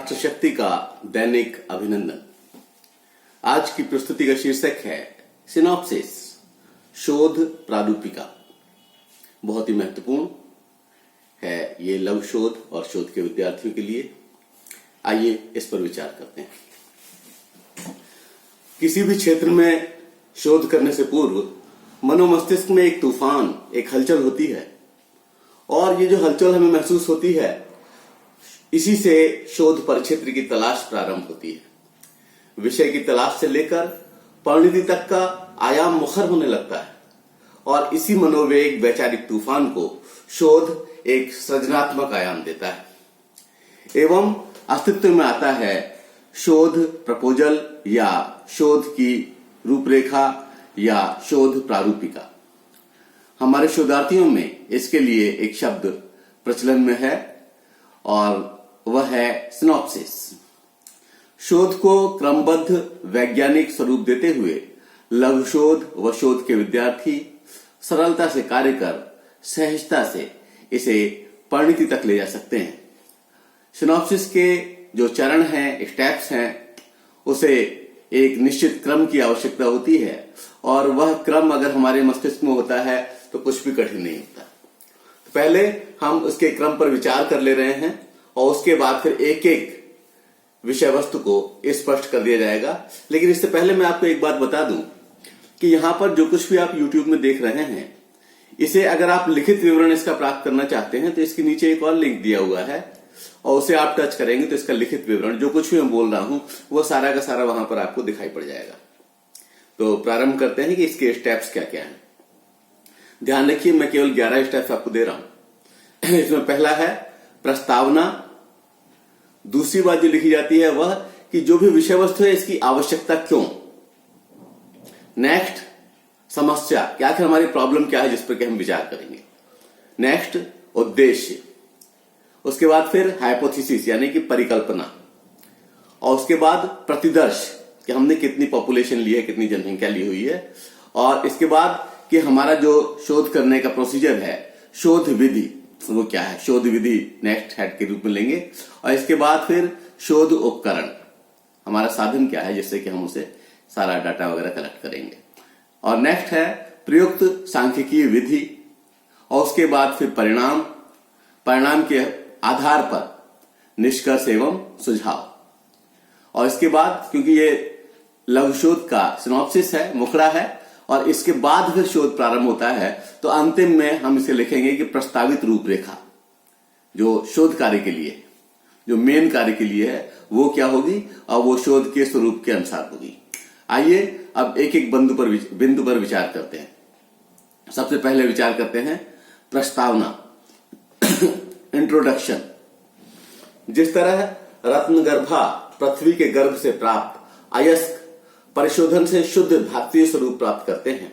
राष्ट्र शक्ति का दैनिक अभिनंदन। आज की प्रस्तुति का शीर्षक है सिनॉप्सिस, शोध प्रारूपिका। बहुत ही महत्वपूर्ण है ये लघु शोध और शोध के विद्यार्थियों के लिए। आइए इस पर विचार करते हैं। किसी भी क्षेत्र में शोध करने से पूर्व मनोमस्तिष्क में एक तूफान, एक हलचल होती है और ये जो हलचल हमें महसूस होती है, इसी से शोध परिक्षेत्र की तलाश प्रारंभ होती है। विषय की तलाश से लेकर परिणति तक का आयाम मुखर होने लगता है और इसी मनोवेग वैचारिक तूफान को शोध एक सृजनात्मक आयाम देता है एवं अस्तित्व में आता है शोध प्रपोजल या शोध की रूपरेखा या शोध प्रारूपिका। हमारे शोधार्थियों में इसके लिए एक शब्द प्रचलन में है और वह है सिनॉप्सिस। शोध को क्रमबद्ध वैज्ञानिक स्वरूप देते हुए लघु शोध व शोध के विद्यार्थी सरलता से कार्य कर सहजता से इसे परिणति तक ले जा सकते हैं। सिनॉप्सिस के जो चरण हैं, स्टेप्स हैं, उसे एक निश्चित क्रम की आवश्यकता होती है और वह क्रम अगर हमारे मस्तिष्क में होता है तो कुछ भी कठिन नहीं होता। तो पहले हम उसके क्रम पर विचार कर ले रहे हैं और उसके बाद फिर एक एक विषय वस्तु को स्पष्ट कर दिया जाएगा। लेकिन इससे पहले मैं आपको एक बात बता दूं कि यहां पर जो कुछ भी आप YouTube में देख रहे हैं, इसे अगर आप लिखित विवरण इसका प्राप्त करना चाहते हैं तो इसके नीचे एक और लिंक दिया हुआ है और उसे आप टच करेंगे तो इसका लिखित विवरण, जो कुछ भी मैं बोल रहा हूं, वो सारा का सारा वहां पर आपको दिखाई पड़ जाएगा। तो प्रारंभ करते हैं कि इसके स्टेप्स क्या क्या हैं। ध्यान रखिए, मैं केवल 11 स्टेप्स आपको दे रहा हूं। इसमें पहला है प्रस्तावना। दूसरी बात जो लिखी जाती है वह कि जो भी विषय वस्तु है इसकी आवश्यकता क्यों। नेक्स्ट समस्या, क्या आखिर हमारी प्रॉब्लम क्या है जिस पर कि हम विचार करेंगे। नेक्स्ट उद्देश्य। उसके बाद फिर हाइपोथेसिस यानी कि परिकल्पना और उसके बाद प्रतिदर्श कि हमने कितनी पॉपुलेशन ली है, कितनी जनसंख्या ली हुई है। और इसके बाद कि हमारा जो शोध करने का प्रोसीजर है, शोध विधि, वो क्या है। शोध विधि नेक्स्ट हेड के रूप में लेंगे और इसके बाद फिर शोध उपकरण, हमारा साधन क्या है जिससे कि हम उसे सारा डाटा वगैरह कलेक्ट करेंगे। और नेक्स्ट है प्रयुक्त सांख्यिकीय विधि और उसके बाद फिर परिणाम, परिणाम के आधार पर निष्कर्ष एवं सुझाव। और इसके बाद, क्योंकि ये लघु शोध का सिनॉप्सिस है, मुखड़ा है, और इसके बाद फिर शोध प्रारंभ होता है, तो अंतिम में हम इसे लिखेंगे कि प्रस्तावित रूपरेखा जो शोध कार्य के लिए, जो मेन कार्य के लिए है, वो क्या होगी और वो शोध के स्वरूप के अनुसार होगी। आइए अब एक एक बिंदु पर विचार करते हैं। सबसे पहले विचार करते हैं प्रस्तावना, इंट्रोडक्शन। जिस तरह रत्नगर्भा पृथ्वी के गर्भ से प्राप्त अयस्क परिशोधन से शुद्ध धात्विक स्वरूप प्राप्त करते हैं,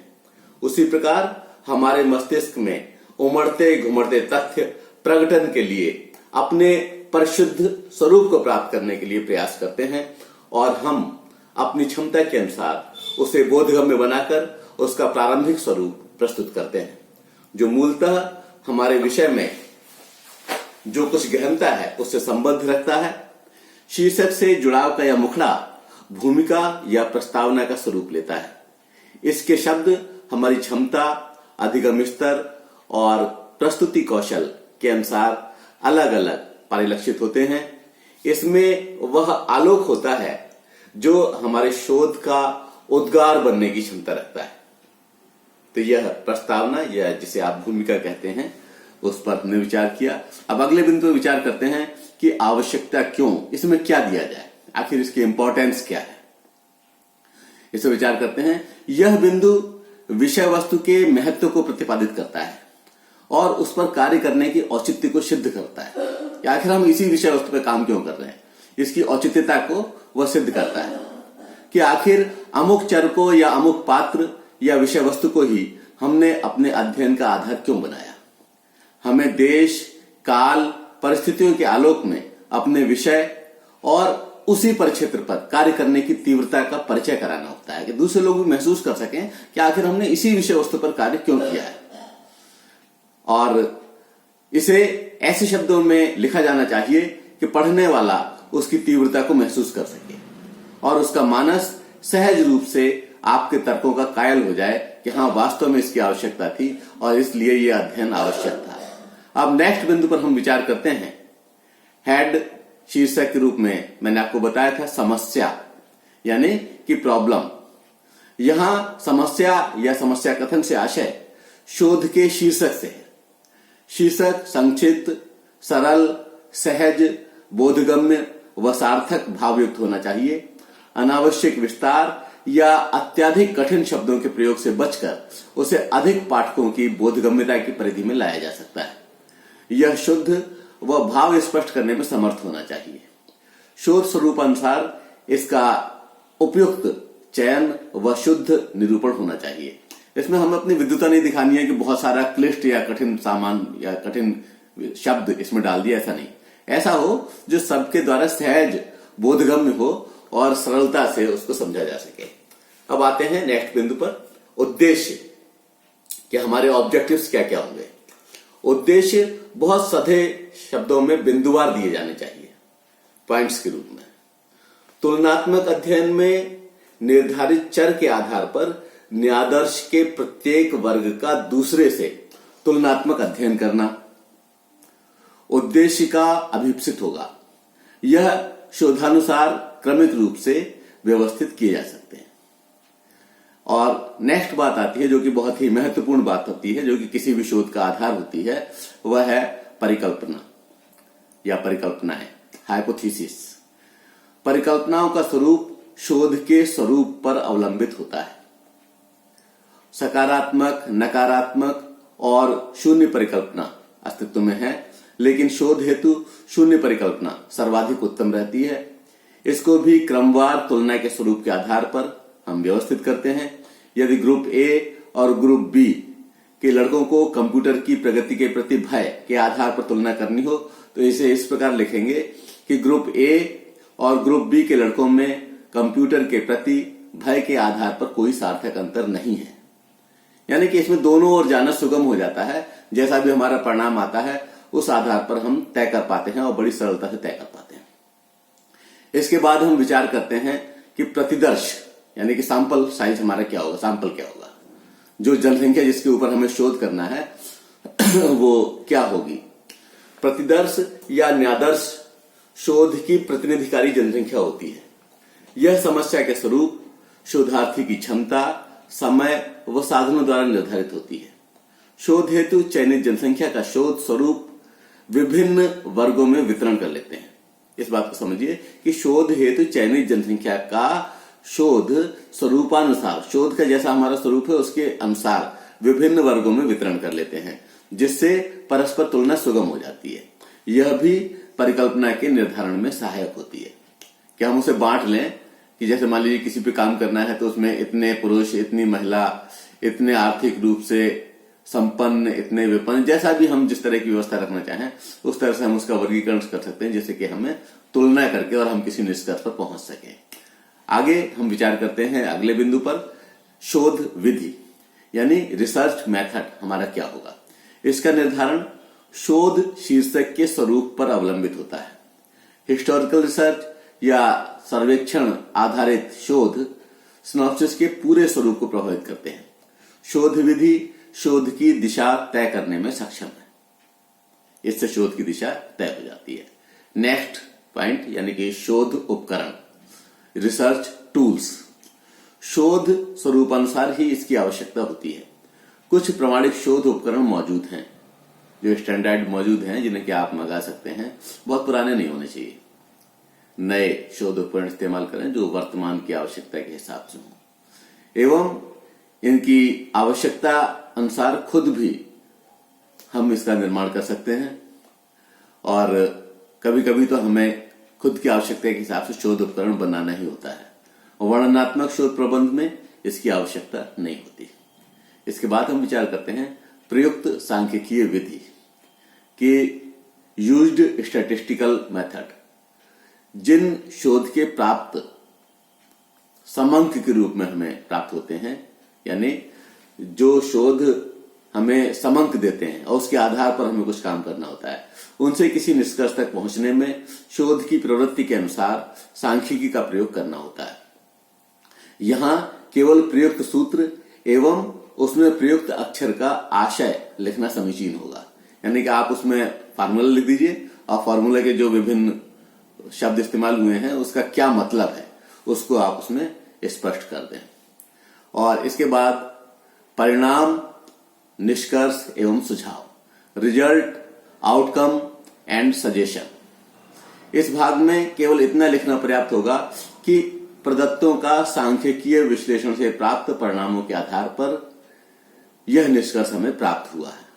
उसी प्रकार हमारे मस्तिष्क में उमड़ते घुमड़ते तथ्य प्रकटन के लिए अपने परिशुद्ध स्वरूप को प्राप्त करने के लिए प्रयास करते हैं और हम अपनी क्षमता के अनुसार उसे बोधगम्य बनाकर उसका प्रारंभिक स्वरूप प्रस्तुत करते हैं, जो मूलतः हमारे विषय में जो कुछ गहनता है उससे संबंध रखता है। शीर्षक से जुड़ाव का यह मुखड़ा भूमिका या प्रस्तावना का स्वरूप लेता है। इसके शब्द हमारी क्षमता, अधिगम स्तर और प्रस्तुति कौशल के अनुसार अलग अलग परिलक्षित होते हैं। इसमें वह आलोक होता है जो हमारे शोध का उद्गार बनने की क्षमता रखता है। तो यह प्रस्तावना या जिसे आप भूमिका कहते हैं, उस पर हमने विचार किया। अब अगले बिंदु पर विचार करते हैं कि आवश्यकता क्यों, इसमें क्या दिया जाए, आखिर इसकी इंपॉर्टेंस क्या है, इसे विचार करते हैं। यह बिंदु विषय वस्तु के महत्व को प्रतिपादित करता है और उस पर कार्य करने की औचित्य को सिद्ध करता है कि आखिर हम इसी विषय वस्तु पर काम क्यों कर रहे हैं। इसकी औचित्यता को वह सिद्ध करता है कि आखिर अमुक चर को या अमुक पात्र या विषय वस्तु को ही हमने अपने अध्ययन का आधार क्यों बनाया। हमें देश, काल, परिस्थितियों के आलोक में अपने विषय और उसी परिक्षेत्र पर कार्य करने की तीव्रता का परिचय कराना होता है कि दूसरे लोग भी महसूस कर सकें कि आखिर हमने इसी विषय वस्तु पर कार्य क्यों किया है। और इसे ऐसे शब्दों में लिखा जाना चाहिए कि पढ़ने वाला उसकी तीव्रता को महसूस कर सके और उसका मानस सहज रूप से आपके तर्कों का कायल हो जाए कि हाँ, वास्तव में इसकी आवश्यकता थी और इसलिए यह अध्ययन आवश्यक था। अब नेक्स्ट बिंदु पर हम विचार करते हैं। हेड शीर्षक के रूप में मैंने आपको बताया था समस्या यानी कि प्रॉब्लम। यहां समस्या या समस्या कथन से आशय शोध के शीर्षक से है। शीर्षक संक्षिप्त, सरल, सहज, बोधगम्य व सार्थक भावयुक्त होना चाहिए। अनावश्यक विस्तार या अत्यधिक कठिन शब्दों के प्रयोग से बचकर उसे अधिक पाठकों की बोधगम्यता की परिधि में लाया जा सकता है। यह शुद्ध व भाव स्पष्ट करने में समर्थ होना चाहिए। शोध स्वरूपानुसार इसका उपयुक्त चयन व शुद्ध निरूपण होना चाहिए। इसमें हमें अपनी विद्वता नहीं दिखानी है कि बहुत सारा क्लिष्ट या कठिन सामान या कठिन शब्द इसमें डाल दिया, ऐसा नहीं। ऐसा हो जो सबके द्वारा सहज बोधगम्य हो और सरलता से उसको समझा जा सके। अब आते हैं नेक्स्ट बिंदु पर, उद्देश्य कि हमारे ऑब्जेक्टिव्स क्या क्या होंगे। उद्देश्य बहुत सधे शब्दों में बिंदुवार दिए जाने चाहिए, पॉइंट्स के रूप में। तुलनात्मक अध्ययन में निर्धारित चर के आधार पर न्यायादर्श के प्रत्येक वर्ग का दूसरे से तुलनात्मक अध्ययन करना उद्देश्य का अभिप्सित होगा। यह शोधानुसार क्रमिक रूप से व्यवस्थित किए जा सकते हैं। और नेक्स्ट बात आती है जो कि बहुत ही महत्वपूर्ण बात होती है, जो कि किसी भी शोध का आधार होती है, वह है परिकल्पना या परिकल्पनाएं, हाइपोथेसिस। परिकल्पनाओं का स्वरूप शोध के स्वरूप पर अवलंबित होता है। सकारात्मक, नकारात्मक और शून्य परिकल्पना अस्तित्व में है, लेकिन शोध हेतु शून्य परिकल्पना सर्वाधिक उत्तम रहती है। इसको भी क्रमवार तुलना के स्वरूप के आधार पर हम व्यवस्थित करते हैं। यदि ग्रुप ए और ग्रुप बी के लड़कों को कंप्यूटर की प्रगति के प्रति भय के आधार पर तुलना करनी हो तो इसे इस प्रकार लिखेंगे कि ग्रुप ए और ग्रुप बी के लड़कों में कंप्यूटर के प्रति भय के आधार पर कोई सार्थक अंतर नहीं है। यानी कि इसमें दोनों ओर जाना सुगम हो जाता है। जैसा भी हमारा परिणाम आता है उस आधार पर हम तय कर पाते हैं और बड़ी सरलता से तय कर पाते हैं। इसके बाद हम विचार करते हैं कि प्रतिदर्श यानी कि सैंपल साइज हमारा क्या होगा, सैंपल क्या होगा, जो जनसंख्या जिसके ऊपर हमें शोध करना है वो क्या होगी। प्रतिदर्श या न्यायादर्श शोध की प्रतिनिधिकारी जनसंख्या होती है। यह समस्या के स्वरूप, शोधार्थी की क्षमता, समय व साधनों द्वारा निर्धारित होती है। शोध हेतु चयनित जनसंख्या का शोध स्वरूप विभिन्न वर्गों में वितरण कर लेते हैं। इस बात को समझिए कि शोध हेतु चयनित जनसंख्या का शोध स्वरूपानुसार, शोध का जैसा हमारा स्वरूप है उसके अनुसार विभिन्न वर्गों में वितरण कर लेते हैं, जिससे परस्पर तुलना सुगम हो जाती है। यह भी परिकल्पना के निर्धारण में सहायक होती है कि हम उसे बांट लें कि जैसे मान लीजिए किसी पे काम करना है तो उसमें इतने पुरुष, इतनी महिला, इतने आर्थिक रूप से संपन्न, इतने विपन्न, जैसा भी हम जिस तरह की व्यवस्था रखना चाहें उस तरह से हम उसका वर्गीकरण कर सकते हैं, जिससे कि हमें तुलना करके और हम किसी निष्कर्ष पर पहुंच सकें। आगे हम विचार करते हैं अगले बिंदु पर, शोध विधि यानी रिसर्च मेथड हमारा क्या होगा। इसका निर्धारण शोध शीर्षक के स्वरूप पर अवलंबित होता है। हिस्टोरिकल रिसर्च या सर्वेक्षण आधारित शोध सिनॉप्सिस के पूरे स्वरूप को प्रभावित करते हैं। शोध विधि शोध की दिशा तय करने में सक्षम है। इससे शोध की दिशा तय हो जाती है। नेक्स्ट पॉइंट यानी कि शोध उपकरण, रिसर्च टूल्स। शोध स्वरूपानुसार ही इसकी आवश्यकता होती है। कुछ प्रमाणिक शोध उपकरण मौजूद हैं जो स्टैंडर्ड मौजूद हैं, जिन्हें कि आप मंगा सकते हैं। बहुत पुराने नहीं होने चाहिए, नए शोध उपकरण इस्तेमाल करें जो वर्तमान की आवश्यकता के हिसाब से हो, एवं इनकी आवश्यकता अनुसार खुद भी हम इसका निर्माण कर सकते हैं। और कभी कभी तो हमें खुद की आवश्यकता के हिसाब से शोध उपकरण बनाना ही होता है। वर्णनात्मक शोध प्रबंध में इसकी आवश्यकता नहीं होती। इसके बाद हम विचार करते हैं प्रयुक्त सांख्यिकीय विधि की, यूज्ड स्टैटिस्टिकल मेथड। जिन शोध के प्राप्त समंक के रूप में हमें प्राप्त होते हैं, यानी जो शोध हमें समंक देते हैं और उसके आधार पर हमें कुछ काम करना होता है। उनसे किसी निष्कर्ष तक पहुंचने में शोध की प्रवृत्ति के अनुसार सांख्यिकी का प्रयोग करना होता है। यहां केवल प्रयुक्त सूत्र एवं उसमें प्रयुक्त अक्षर का आशय लिखना समीचीन होगा। यानी कि आप उसमें फार्मूला लिख दीजिए और फार्मूला के जो विभिन्न शब्द इस्तेमाल हुए हैं उसका क्या मतलब है उसको आप उसमें स्पष्ट कर दें। और इसके बाद परिणाम, निष्कर्ष एवं सुझाव, रिजल्ट, आउटकम एंड सजेशन। इस भाग में केवल इतना लिखना पर्याप्त होगा कि प्रदत्तों का सांख्यिकीय विश्लेषण से प्राप्त परिणामों के आधार पर यह निष्कर्ष हमें प्राप्त हुआ है।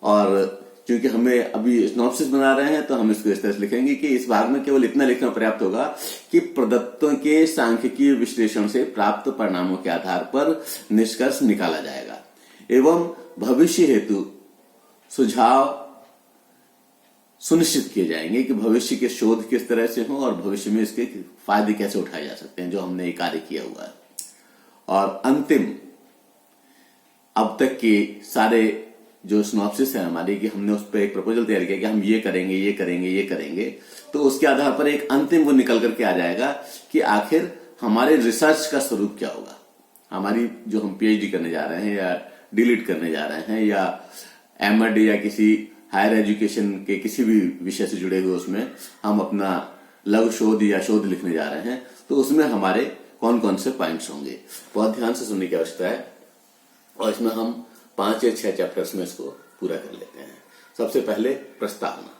और क्योंकि हमें अभी सिनॉप्सिस बना रहे हैं तो हम इसको इस तरह से लिखेंगे कि इस भाग में केवल इतना लिखना पर्याप्त होगा कि प्रदत्तों के सांख्यिकीय विश्लेषण से प्राप्त परिणामों के आधार पर निष्कर्ष निकाला जाएगा एवं भविष्य हेतु सुझाव सुनिश्चित किए जाएंगे कि भविष्य के शोध किस तरह से हो और भविष्य में इसके फायदे कैसे उठाए जा सकते हैं जो हमने ये कार्य किया हुआ है। और अंतिम अब तक के सारे जो सिनॉप्सिस है हमारी कि हमने उस पर एक प्रपोजल तैयार किया कि हम ये करेंगे ये करेंगे ये करेंगे, तो उसके आधार पर एक अंतिम वो निकल करके आ जाएगा कि आखिर हमारे रिसर्च का स्वरूप क्या होगा। हमारी जो हम पीएचडी करने जा रहे हैं या डीलिट करने जा रहे हैं या एमएड या किसी हायर एजुकेशन के किसी भी विषय से जुड़े हुए उसमें हम अपना लघु शोध या शोध लिखने जा रहे हैं, तो उसमें हमारे कौन कौन से पॉइंट्स होंगे बहुत ध्यान से सुनने की आवश्यकता है। और इसमें हम 5 या 6 चैप्टर्स में इसको पूरा कर लेते हैं। सबसे पहले प्रस्तावना,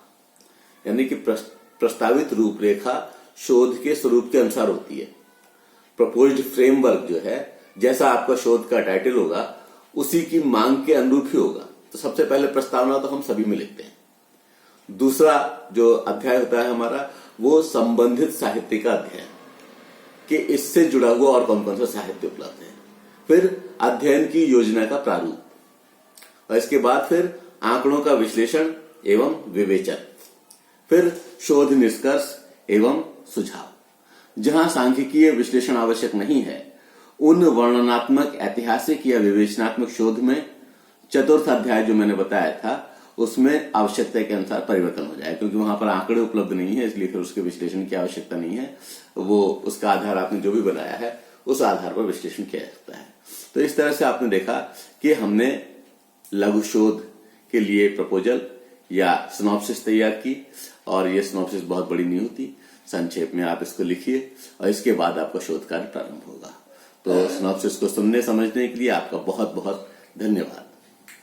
यानी कि प्रस्तावित रूपरेखा शोध के स्वरूप के अनुसार होती है। प्रपोज्ड फ्रेमवर्क जो है, जैसा आपका शोध का टाइटल होगा उसी की मांग के अनुरूप ही होगा। तो सबसे पहले प्रस्तावना तो हम सभी में लिखते हैं। दूसरा जो अध्याय होता है हमारा वो संबंधित साहित्य का अध्ययन कि इससे जुड़ा हुआ और कौन कौन सा साहित्य उपलब्ध है। फिर अध्ययन की योजना का प्रारूप और इसके बाद फिर आंकड़ों का विश्लेषण एवं विवेचन, फिर शोध निष्कर्ष एवं सुझाव। जहां सांख्यिकीय विश्लेषण आवश्यक नहीं है उन वर्णनात्मक, ऐतिहासिक या विवेचनात्मक शोध में चतुर्थ अध्याय जो मैंने बताया था उसमें आवश्यकता के अनुसार परिवर्तन हो जाए, क्योंकि वहां पर आंकड़े उपलब्ध नहीं है इसलिए फिर उसके विश्लेषण की आवश्यकता नहीं है। वो उसका आधार आपने जो भी बनाया है उस आधार पर विश्लेषण किया जा सकता है। तो इस तरह से आपने देखा कि हमने लघु शोध के लिए प्रपोजल या सिनॉप्सिस तैयार की और ये सिनॉप्सिस बहुत बड़ी नहीं होती, संक्षेप में आप इसको लिखिए और इसके बाद आपका शोध कार्य प्रारंभ होगा। तो सिनॉप्सिस को सुनने समझने के लिए आपका बहुत बहुत धन्यवाद।